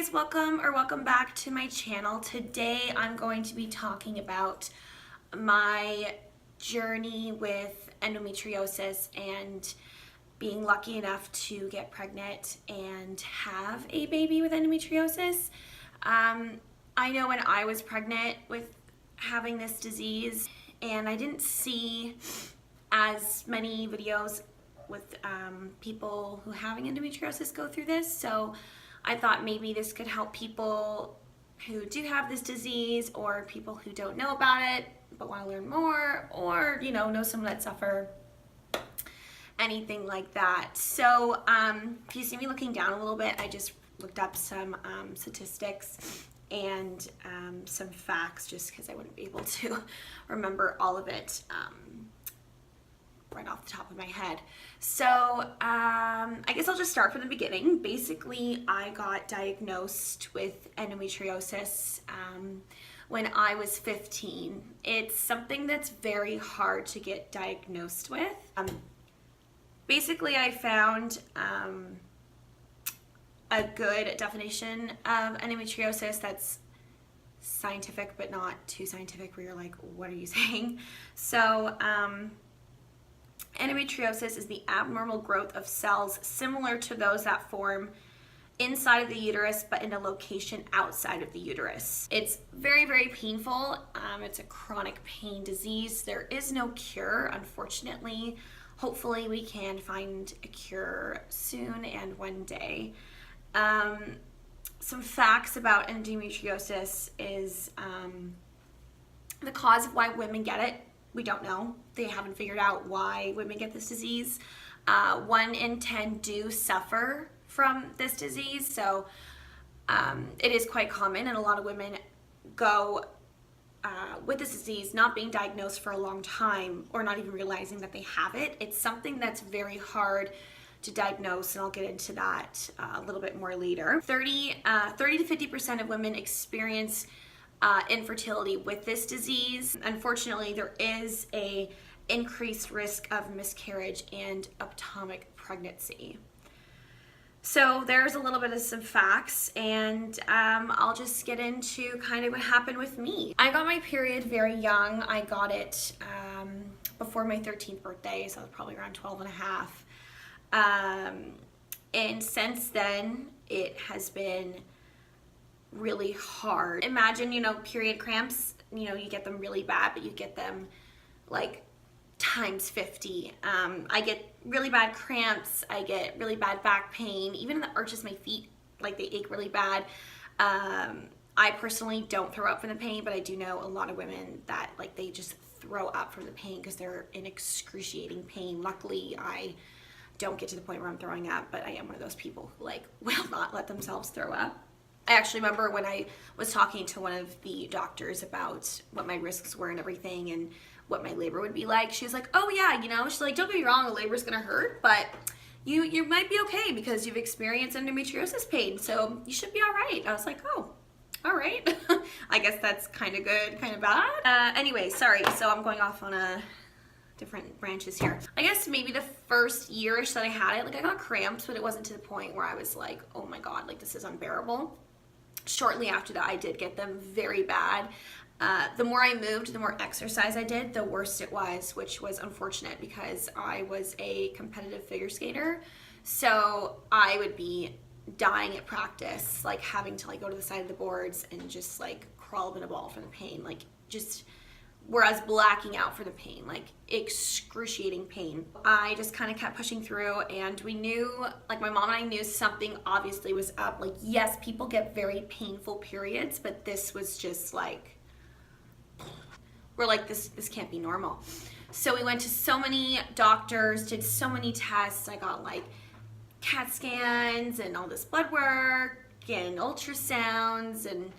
guys, welcome back to my channel. Today I'm going to be talking about my journey with endometriosis and being lucky enough to get pregnant and have a baby with endometriosis. I know when I was pregnant with having this disease, and I didn't see as many videos with people who having endometriosis go through this, so I thought maybe this could help people who do have this disease, or people who don't know about it but want to learn more, or know someone that suffer, anything like that. So if you see me looking down a little bit, I just looked up some statistics and some facts, just because I wouldn't be able to remember all of it right off the top of my head. So I guess I'll just start from the beginning. Basically, I got diagnosed with endometriosis when I was 15. It's something that's very hard to get diagnosed with. Basically, I found a good definition of endometriosis that's scientific but not too scientific where you're like, what are you saying? So endometriosis is the abnormal growth of cells similar to those that form inside of the uterus but in a location outside of the uterus. It's very, very painful. It's a chronic pain disease. There is no cure, unfortunately. Hopefully we can find a cure soon and one day. Some facts about endometriosis is the cause of why women get it. We don't know. They haven't figured out why women get this disease. 1 in 10 do suffer from this disease, so it is quite common, and a lot of women go with this disease not being diagnosed for a long time or not even realizing that they have it. It's something that's very hard to diagnose, and I'll get into that a little bit more later. 30 to 50% of women experience infertility with this disease. Unfortunately, there is a increased risk of miscarriage and ectopic pregnancy. So there's a little bit of some facts, and I'll just get into kind of what happened with me. I got my period very young. I got it before my 13th birthday, so I was probably around 12 and a half. And since then, it has been really hard. Imagine, period cramps, you get them really bad, but you get them like times 50. I get really bad cramps. I get really bad back pain. Even the arches of my feet, like they ache really bad. I personally don't throw up from the pain, but I do know a lot of women that like they just throw up from the pain because they're in excruciating pain. Luckily, I don't get to the point where I'm throwing up, but I am one of those people who like will not let themselves throw up. I actually remember when I was talking to one of the doctors about what my risks were and everything and what my labor would be like. She was like, oh yeah, she's like, don't get me wrong, the labor's gonna hurt, but you might be okay because you've experienced endometriosis pain, so you should be all right. I was like, oh, all right. I guess that's kind of good, kind of bad. Anyway, sorry, so I'm going off on different branches here. I guess maybe the first year-ish that I had it, like I got cramps, but it wasn't to the point where I was like, oh my God, like this is unbearable. Shortly after that, I did get them very bad. The more I moved, the more exercise I did, the worse it was, which was unfortunate because I was a competitive figure skater. So I would be dying at practice, like having to like go to the side of the boards and just like crawl up in a ball for the pain, like just, whereas blacking out for the pain, like excruciating pain. I just kind of kept pushing through, and we knew, like my mom and I knew something obviously was up. Like, yes, people get very painful periods, but this was just like, we're like, this can't be normal. So we went to so many doctors, did so many tests. I got like CAT scans and all this blood work and ultrasounds and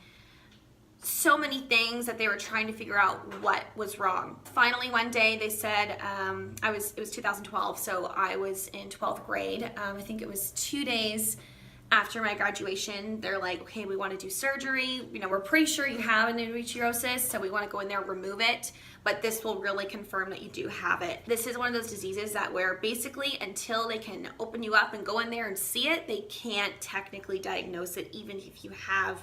so many things that they were trying to figure out what was wrong. Finally, one day they said, it was 2012, so I was in 12th grade. I think it was 2 days after my graduation, they're like, okay, we want to do surgery. You know, we're pretty sure you have endometriosis, so we want to go in there and remove it. But this will really confirm that you do have it. This is one of those diseases that where basically until they can open you up and go in there and see it, they can't technically diagnose it, even if you have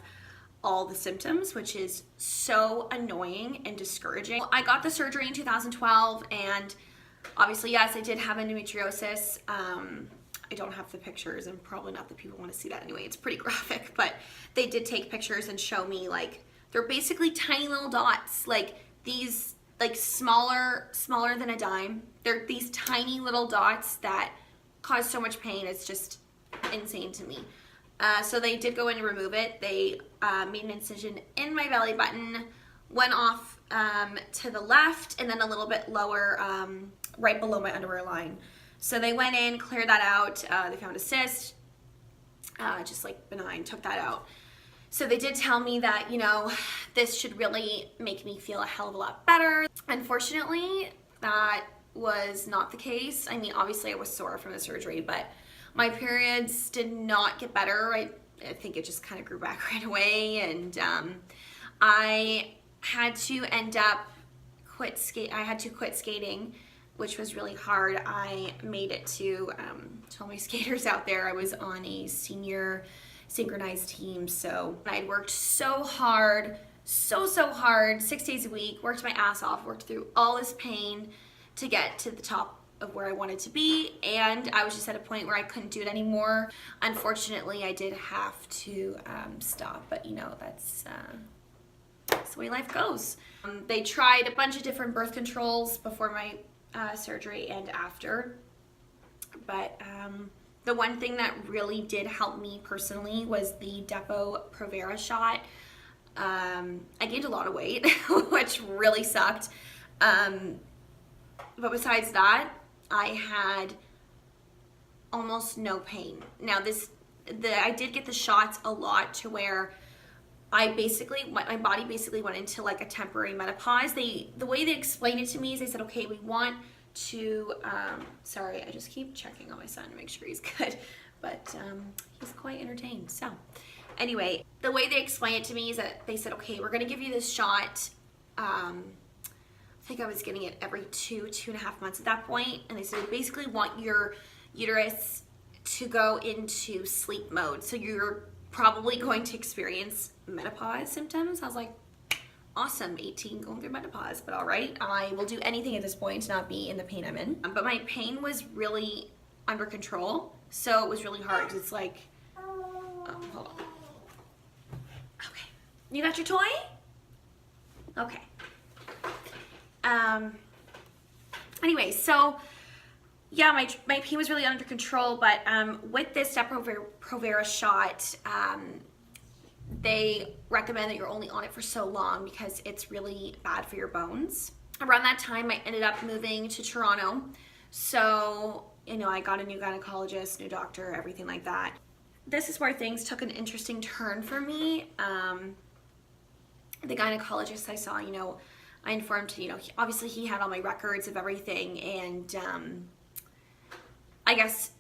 all the symptoms, which is so annoying and discouraging. I got the surgery in 2012, and obviously, yes, I did have endometriosis. I don't have the pictures, and probably not that people want to see that anyway. It's pretty graphic, but they did take pictures and show me, like, they're basically tiny little dots, like these, like smaller than a dime. They're these tiny little dots that cause so much pain. It's just insane to me. So they did go in and remove it. They made an incision in my belly button, went off to the left, and then a little bit lower, right below my underwear line. So they went in, cleared that out. They found a cyst, just like benign, took that out. So they did tell me that, you know, this should really make me feel a hell of a lot better. Unfortunately, that was not the case. I mean, obviously I was sore from the surgery, but my periods did not get better. I think it just kind of grew back right away, and I had to end up quit skating, which was really hard. I made it to all my skaters out there. I was on a senior synchronized team, so I worked so hard, so hard, 6 days a week, worked my ass off, worked through all this pain to get to the top of where I wanted to be, and I was just at a point where I couldn't do it anymore. Unfortunately, I did have to stop, but you know, that's the way life goes. They tried a bunch of different birth controls before my surgery and after, but the one thing that really did help me personally was the Depo-Provera shot. I gained a lot of weight, which really sucked. But besides that, I had almost no pain. Now I did get the shots a lot to where my body basically went into like a temporary menopause. The way they explained it to me is they said, okay, we want to, sorry, I just keep checking on my son to make sure he's good, but he's quite entertained. So anyway, the way they explained it to me is that they said, okay, we're gonna give you this shot. I think I was getting it every 2.5 months at that point, and they said, we basically want your uterus to go into sleep mode. So you're probably going to experience menopause symptoms. I was like, awesome, 18 going through menopause, but all right, I will do anything at this point to not be in the pain I'm in. But my pain was really under control, so it was really hard, because it's like, hold on. Okay, you got your toy? Okay. Anyway, so yeah, my pain was really under control, but with this Depo-Provera shot, they recommend that you're only on it for so long because it's really bad for your bones. Around that time, I ended up moving to Toronto. So, you know, I got a new gynecologist, new doctor, everything like that. This is where things took an interesting turn for me. The gynecologist I saw, you know, I informed, you know, obviously he had all my records of everything, and I guess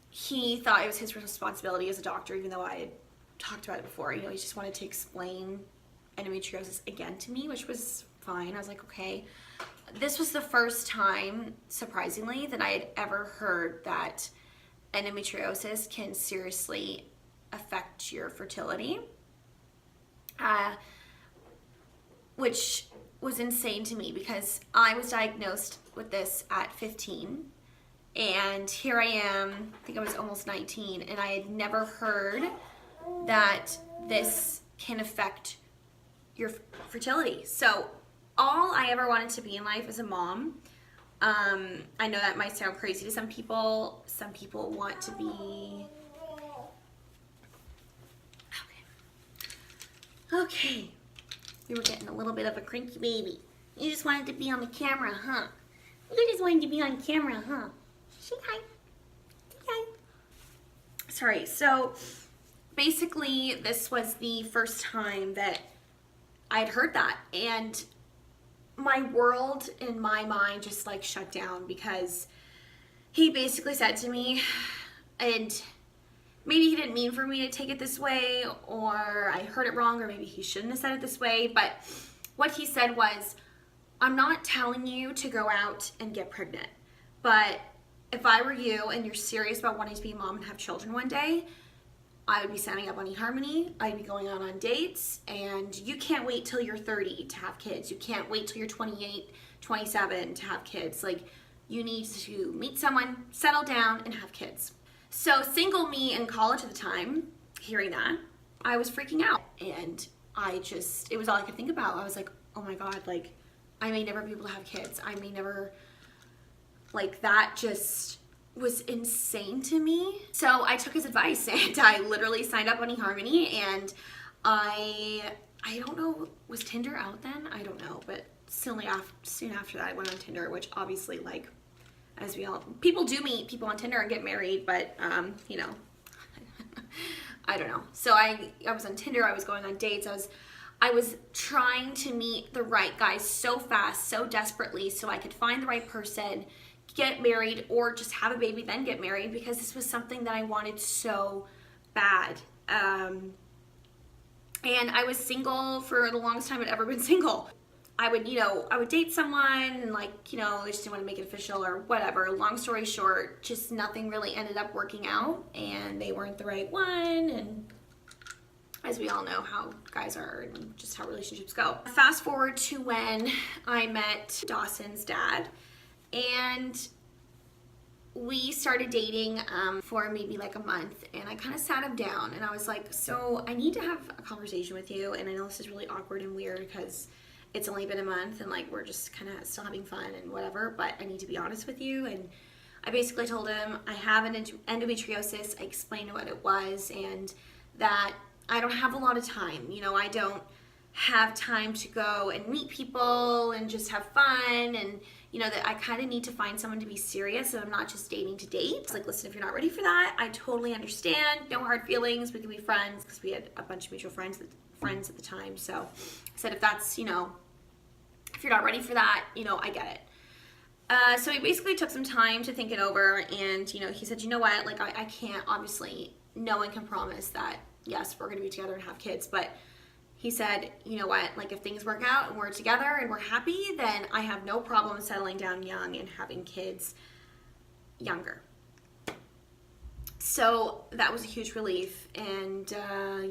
he thought it was his responsibility as a doctor, even though I had talked about it before. You know, he just wanted to explain endometriosis again to me, which was fine. I was like, okay. This was the first time, surprisingly, that I had ever heard that endometriosis can seriously affect your fertility, which was insane to me because I was diagnosed with this at 15, and here I am, I think I was almost 19, and I had never heard that this can affect your fertility. So all I ever wanted to be in life is a mom. I know that might sound crazy to some people. Some people want to be... Okay. We were getting a little bit of a cranky baby. You just wanted to be on the camera, huh? You just wanted to be on camera, huh? Say hi. Say hi. Sorry, so basically this was the first time that I'd heard that, and my world in my mind just like shut down because he basically said to me, and maybe he didn't mean for me to take it this way, or I heard it wrong, or maybe he shouldn't have said it this way. But what he said was, I'm not telling you to go out and get pregnant, but if I were you and you're serious about wanting to be a mom and have children one day, I would be signing up on eHarmony. I'd be going out on dates, and you can't wait till you're 30 to have kids. You can't wait till you're 28, 27 to have kids. Like, you need to meet someone, settle down, and have kids. So single me in college at the time, hearing that, I was freaking out. And it was all I could think about. I was like, oh my God, like, I may never be able to have kids. I may never, like, that just was insane to me. So I took his advice and I literally signed up on eHarmony, and I don't know, was Tinder out then? I don't know, but soon after that I went on Tinder, which obviously, like, as we all, people do meet people on Tinder and get married, but you know, I don't know. So I was on Tinder, I was going on dates, I was trying to meet the right guy so fast, so desperately, so I could find the right person, get married, or just have a baby then get married, because this was something that I wanted so bad. And I was single for the longest time I'd ever been single. I would date someone and, like, you know, they just didn't want to make it official or whatever. Long story short, just nothing really ended up working out, and they weren't the right one, and as we all know how guys are and just how relationships go. Fast forward to when I met Dawson's dad, and we started dating for maybe like a month, and I kind of sat him down and I was like, so I need to have a conversation with you, and I know this is really awkward and weird because it's only been a month and, like, we're just kind of still having fun and whatever, but I need to be honest with you. And I basically told him I have an endometriosis. I explained what it was, and that I don't have a lot of time. You know, I don't have time to go and meet people and just have fun, and, you know, that I kind of need to find someone to be serious, and I'm not just dating to date. It's like, listen, if you're not ready for that, I totally understand. No hard feelings. We can be friends, because we had a bunch of mutual friends at the time. So I said, if that's, you know, if you're not ready for that, you know, I get it. So he basically took some time to think it over, and, you know, he said, you know what, like, I can't, obviously, no one can promise that, yes, we're going to be together and have kids, but he said, you know what, like, if things work out and we're together and we're happy, then I have no problem settling down young and having kids younger. So that was a huge relief, and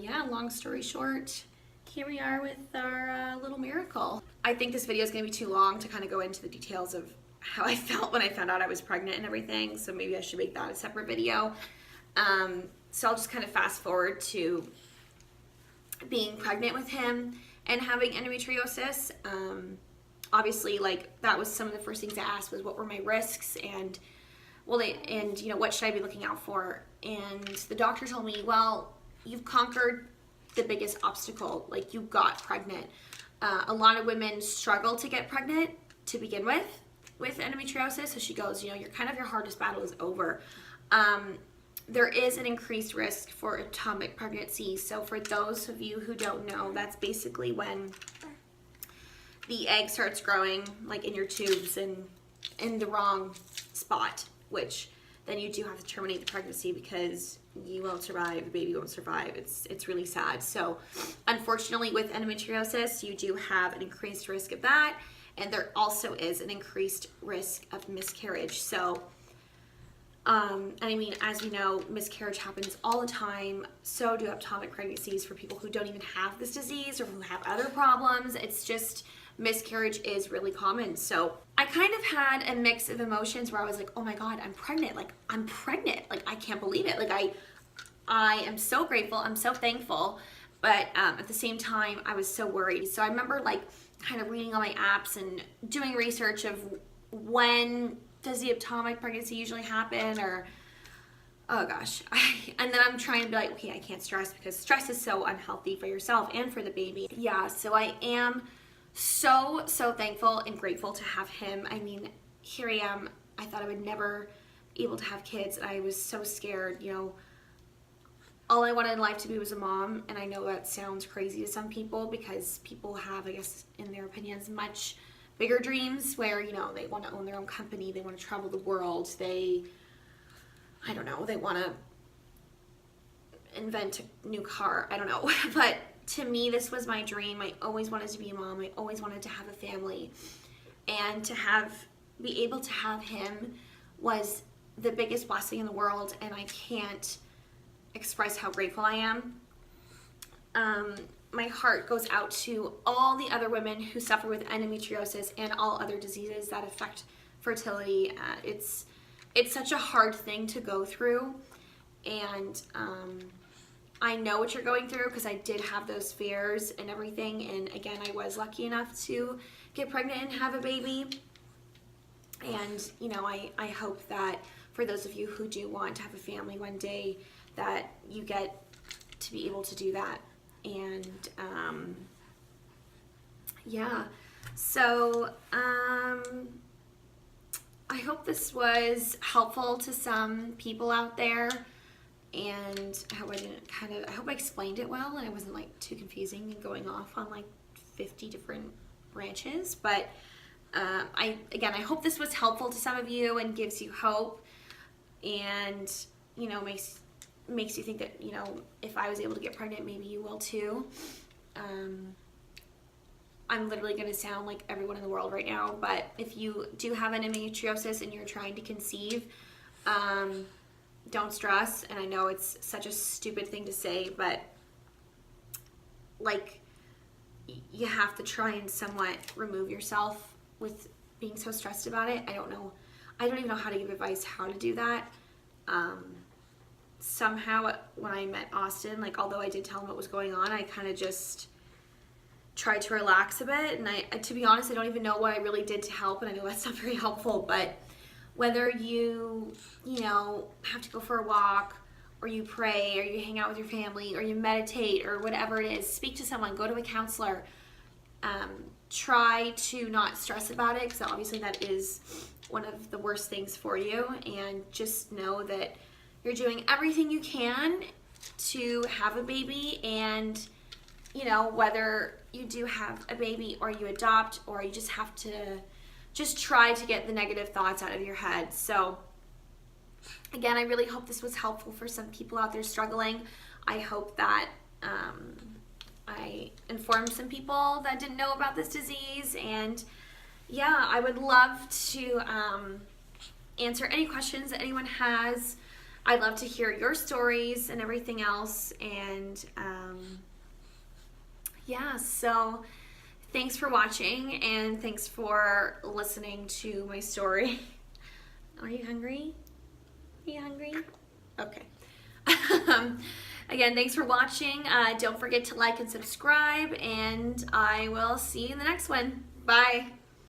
yeah, long story short, here we are with our little miracle. I think this video is going to be too long to kind of go into the details of how I felt when I found out I was pregnant and everything, so maybe I should make that a separate video. So I'll just kind of fast forward to being pregnant with him and having endometriosis. Obviously, like, that was some of the first things I asked was what were my risks, and you know, what should I be looking out for? And the doctor told me, well, you've conquered the biggest obstacle, like, you got pregnant. A lot of women struggle to get pregnant to begin with endometriosis. So she goes, you know, your hardest battle is over. There is an increased risk for ectopic pregnancy. So for those of you who don't know, that's basically when the egg starts growing, like, in your tubes and in the wrong spot, which then you do have to terminate the pregnancy because you won't survive, the baby won't survive. It's really sad. So unfortunately, with endometriosis, you do have an increased risk of that, and there also is an increased risk of miscarriage. So I mean, as we know, miscarriage happens all the time. So do ectopic pregnancies for people who don't even have this disease or who have other problems. It's just, miscarriage is really common. So I kind of had a mix of emotions where I was like, oh my God, I'm pregnant. Like, I'm pregnant. Like, I can't believe it. Like, I am so grateful. I'm so thankful. But at the same time, I was so worried. So I remember, like, kind of reading on my apps and doing research of when does the ectopic pregnancy usually happen, or, oh gosh. And then I'm trying to be like, okay, I can't stress, because stress is so unhealthy for yourself and for the baby. Yeah, so I am so thankful and grateful to have him. I mean, here I am. I thought I would never be able to have kids. I was so scared, you know. All I wanted in life to be was a mom, and I know that sounds crazy to some people because people have, I guess, in their opinions, much bigger dreams where, you know, they want to own their own company, they want to travel the world, I don't know, they want to invent a new car. I don't know. But to me, this was my dream. I always wanted to be a mom. I always wanted to have a family. And to be able to have him was the biggest blessing in the world, and I can't express how grateful I am. My heart goes out to all the other women who suffer with endometriosis and all other diseases that affect fertility. It's such a hard thing to go through, and I know what you're going through because I did have those fears and everything, and again, I was lucky enough to get pregnant and have a baby. And you know, I hope that for those of you who do want to have a family one day, that you get to be able to do that. And yeah, so I hope this was helpful to some people out there, and I hope I hope I explained it well and it wasn't like too confusing and going off on like 50 different branches. But I hope this was helpful to some of you and gives you hope, and you know, makes you think that, you know, if I was able to get pregnant, maybe you will too. I'm literally going to sound like everyone in the world right now, but if you do have endometriosis and you're trying to conceive, don't stress. And I know it's such a stupid thing to say, but like, you have to try and somewhat remove yourself with being so stressed about it. I don't even know how to give advice how to do that. Somehow when I met Austin, like, although I did tell him what was going on, I kind of just tried to relax a bit. And I, to be honest, I don't even know what I really did to help. And I know that's not very helpful, but whether you know, have to go for a walk, or you pray, or you hang out with your family, or you meditate, or whatever it is, speak to someone, go to a counselor, try to not stress about it, because obviously that is one of the worst things for you. And just know that you're doing everything you can to have a baby, and you know, whether you do have a baby or you adopt, or you just have to try to get the negative thoughts out of your head. So again, I really hope this was helpful for some people out there struggling. I hope that I informed some people that didn't know about this disease. And yeah, I would love to answer any questions that anyone has. I'd love to hear your stories and everything else. And yeah, so thanks for watching, and thanks for listening to my story. Are you hungry? Are you hungry? Okay. Again, thanks for watching. Don't forget to like and subscribe, and I will see you in the next one. Bye.